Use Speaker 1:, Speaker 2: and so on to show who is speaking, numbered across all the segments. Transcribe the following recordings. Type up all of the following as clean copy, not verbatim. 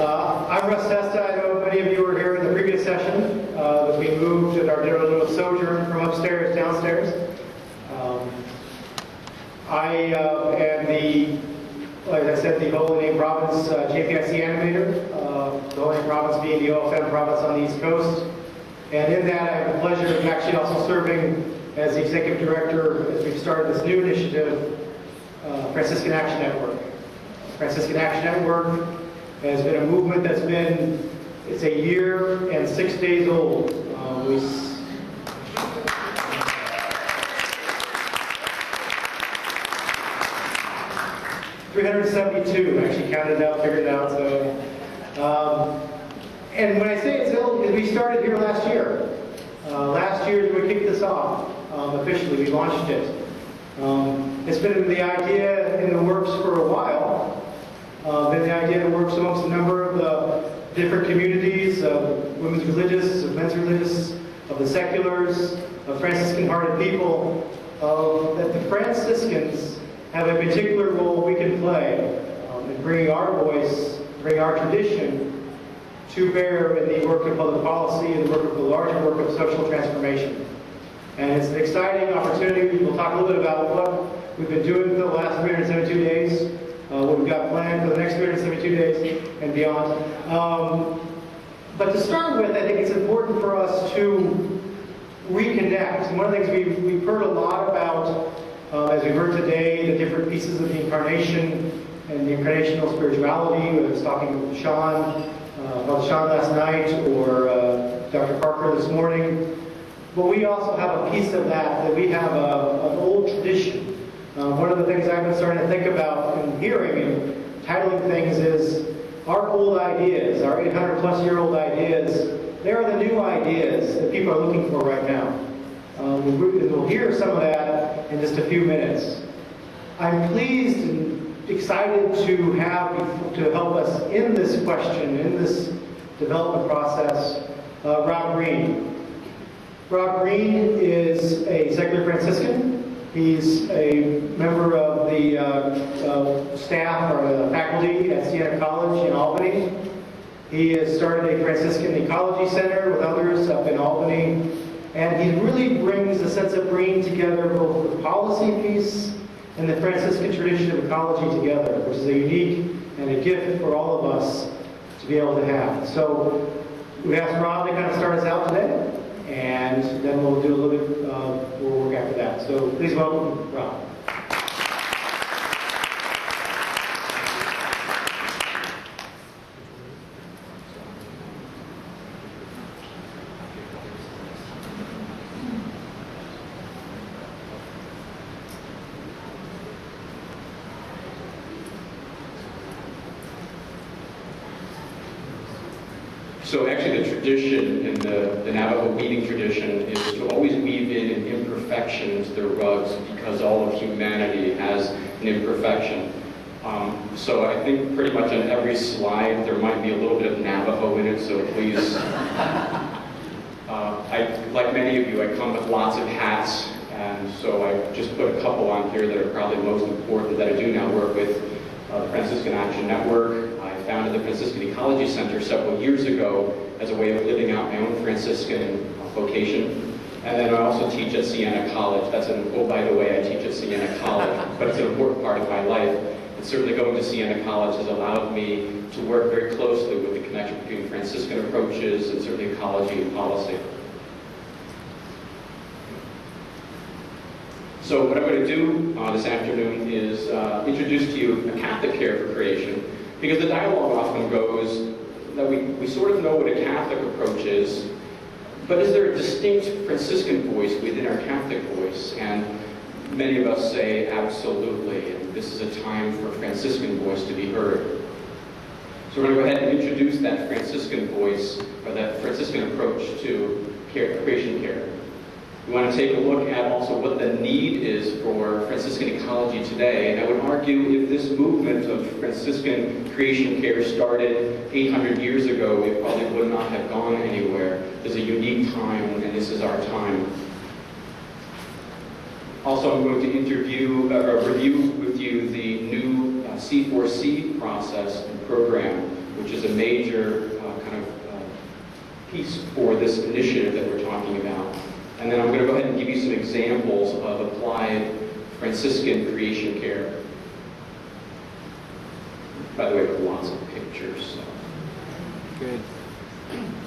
Speaker 1: I'm Russ Testa. I know many of you were here in the previous session as we moved at our little sojourn from upstairs downstairs. I am the, like I said, the Holy Name Province JPIC animator, the Holy Name Province being the OFM province on the East Coast. And in that, I have the pleasure of actually also serving as the executive director as we've started this new initiative, Franciscan Action Network. Franciscan Action Network has been a movement that's been, it's a year and 6 days old. 372, actually counted it out, figured it out. So, and when I say it's old, we started here last year. Last year we kicked this off officially. We launched it. It's been the idea in the works for a while. Been the idea that works amongst a number of the different communities of women's religious, of men's religious, of the seculars, of Franciscan-hearted people, that the Franciscans have a particular role we can play in bringing our voice, bringing our tradition to bear in the work of public policy and the work of the larger work of social transformation. And it's an exciting opportunity. We'll talk a little bit about what we've been doing for the last 372 days, what we've got planned for the next 372 days and beyond. But to start with, I think it's important for us to reconnect. And one of the things we've heard a lot about, as we've heard today, the different pieces of the incarnation and the incarnational spirituality, whether it's talking with Sean, Brother Sean last night, or Dr. Parker this morning. But we also have a piece of that we have an old tradition. One of the things I've been starting to think about and hearing and titling things is our old ideas, our 800-plus-year-old ideas. They are the new ideas that people are looking for right now. We'll hear some of that in just a few minutes. I'm pleased and excited to help us in this question, in this development process, Rob Breen. Rob Breen is a secular Franciscan. He's a member of the staff or the faculty at Siena College in Albany. He has started a Franciscan Ecology Center with others up in Albany. And he really brings a sense of bringing together both the policy piece and the Franciscan tradition of ecology together, which is a unique and a gift for all of us to be able to have. So we asked Rob to kind of start us out today, and then we'll do a little bit more work after that. So please welcome Rob.
Speaker 2: So actually the tradition in the Navajo weaving tradition is to always weave in an imperfection into the rugs because all of humanity has an imperfection. So I think pretty much on every slide there might be a little bit of Navajo in it, so please. Like many of you, I come with lots of hats, and so I just put a couple on here that are probably most important that I do now work with. The Franciscan Action Network. I founded the Franciscan Ecology Center several years ago as a way of living out my own Franciscan vocation. And then I also teach at Siena College. Oh, by the way, I teach at Siena College, but it's an important part of my life. And certainly going to Siena College has allowed me to work very closely with the connection between Franciscan approaches and certainly ecology and policy. So what I'm going to do this afternoon is introduce to you a Catholic care for creation, because the dialogue often goes that we sort of know what a Catholic approach is, but is there a distinct Franciscan voice within our Catholic voice? And many of us say absolutely, and this is a time for a Franciscan voice to be heard. So we're going to go ahead and introduce that Franciscan voice, or that Franciscan approach to creation care. We want to take a look at also what the need is for Franciscan ecology today. And I would argue if this movement of Franciscan creation care started 800 years ago, it probably would not have gone anywhere. There's a unique time, and this is our time. Also, I'm going to review with you the new C4C process and program which is a major piece for this initiative that we're talking about. And then I'm going to go ahead and give you some examples of applied Franciscan creation care. By the way, with lots of pictures. So.
Speaker 3: Good.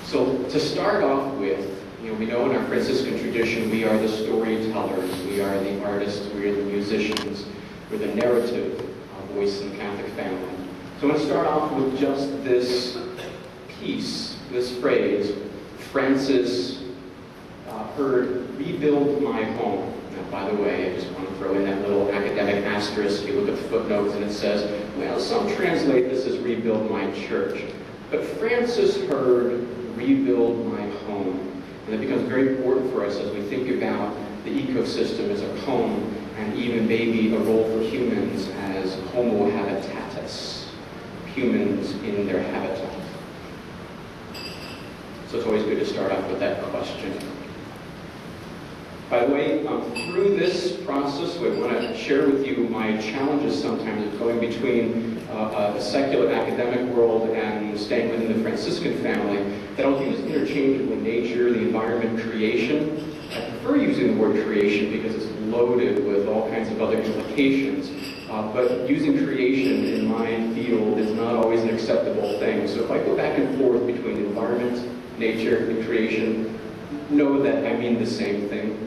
Speaker 2: So to start off with, we know in our Franciscan tradition, we are the storytellers, we are the artists, we are the musicians, we're the narrative voice in the Catholic family. So I'm going to start off with just this piece, this phrase, Francis heard, rebuild my home. Now, by the way, I just want to throw in that little academic asterisk. You look at the footnotes and it says, well, some translate this as rebuild my church. But Francis heard, rebuild my home. And it becomes very important for us as we think about the ecosystem as a home, and even maybe a role for humans as homo habitatus, humans in their habitat. So it's always good to start off with that question. By the way, through this process, I want to share with you my challenges sometimes of going between the secular academic world and staying within the Franciscan family. I don't think it's interchangeable nature, the environment, creation. I prefer using the word creation because it's loaded with all kinds of other implications. But using creation in my field is not always an acceptable thing. So if I go back and forth between environment, nature, and creation, know that I mean the same thing.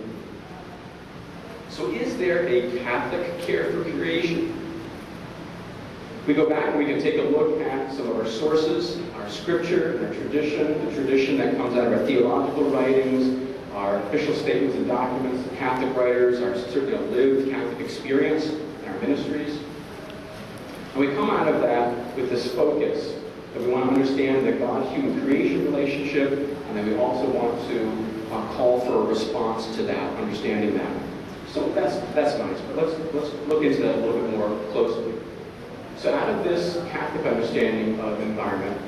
Speaker 2: So is there a Catholic care for creation? We go back and we can take a look at some of our sources, our scripture, and our tradition, the tradition that comes out of our theological writings, our official statements and documents, the Catholic writers, our certainly lived Catholic experience in our ministries. And we come out of that with this focus that we want to understand the God-human creation relationship, and then we also want to call for a response to that, understanding that. So that's nice, but let's look into that a little bit more closely. So out of this Catholic understanding of environment,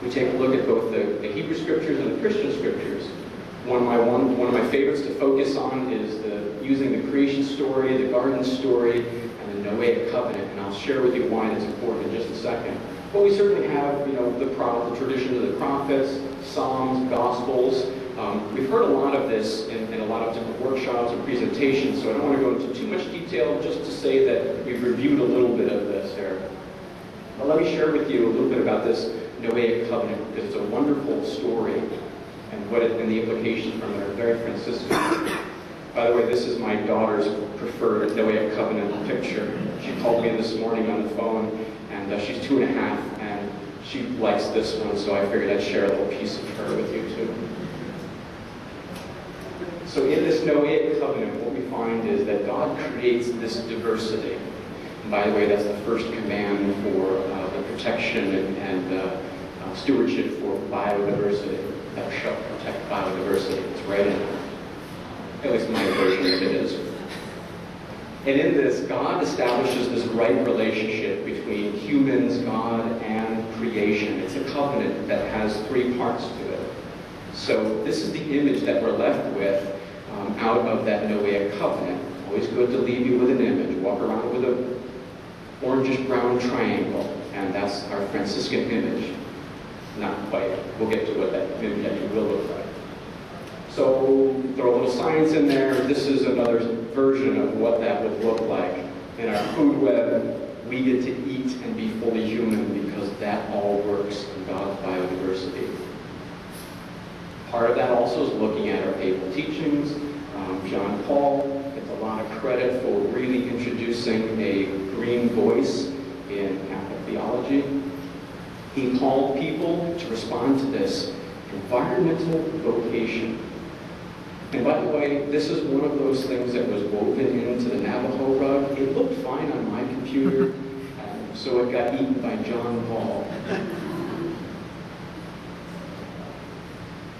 Speaker 2: we take a look at both the Hebrew scriptures and the Christian scriptures. One of my favorites to focus on is using the creation story, the garden story, and the Noahic covenant, and I'll share with you why that's important in just a second. But we certainly have, the tradition of the prophets, Psalms, Gospels. We've heard a lot of this in a lot of different workshops and presentations, so I don't want to go into too much detail, just to say that we've reviewed a little bit of this here. But let me share with you a little bit about this Noahic covenant, because it's a wonderful story, and the implications from it are very Franciscan. By the way, this is my daughter's preferred Noahic covenant picture. She called me this morning on the phone, and she's 2.5, and she likes this one, so I figured I'd share a little piece of her with you too. So in this Noahic covenant, what we find is that God creates this diversity. And by the way, that's the first command for the protection and stewardship for biodiversity. Thou shalt protect biodiversity. It's right in there. At least my version of it is. And in this, God establishes this right relationship between humans, God, and creation. It's a covenant that has 3 parts to it. So this is the image that we're left with out of that Noahic covenant. Always good to leave you with an image. Walk around with a orangish-brown triangle, and that's our Franciscan image. Not quite. We'll get to what that image actually will look like. So throw a little science in there. This is another version of what that would look like. In our food web, we get to eat and be fully human because that all works in God's biodiversity. Part of that also is looking at our papal teachings. John Paul gets a lot of credit for really introducing a green voice in Catholic theology. He called people to respond to this environmental vocation. And by the way, this is one of those things that was woven into the Navajo rug. It looked fine on my computer, so it got eaten by John Paul.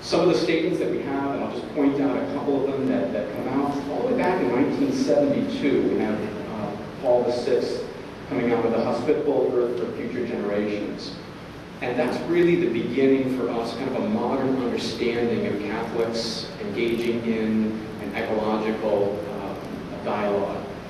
Speaker 2: Some of the statements that we have, and I'll just point out a couple of them that come out. All the way back in 1972, we have Paul VI coming out with a hospitable earth for future generations. And that's really the beginning for us, kind of a modern understanding of Catholics engaging in an ecological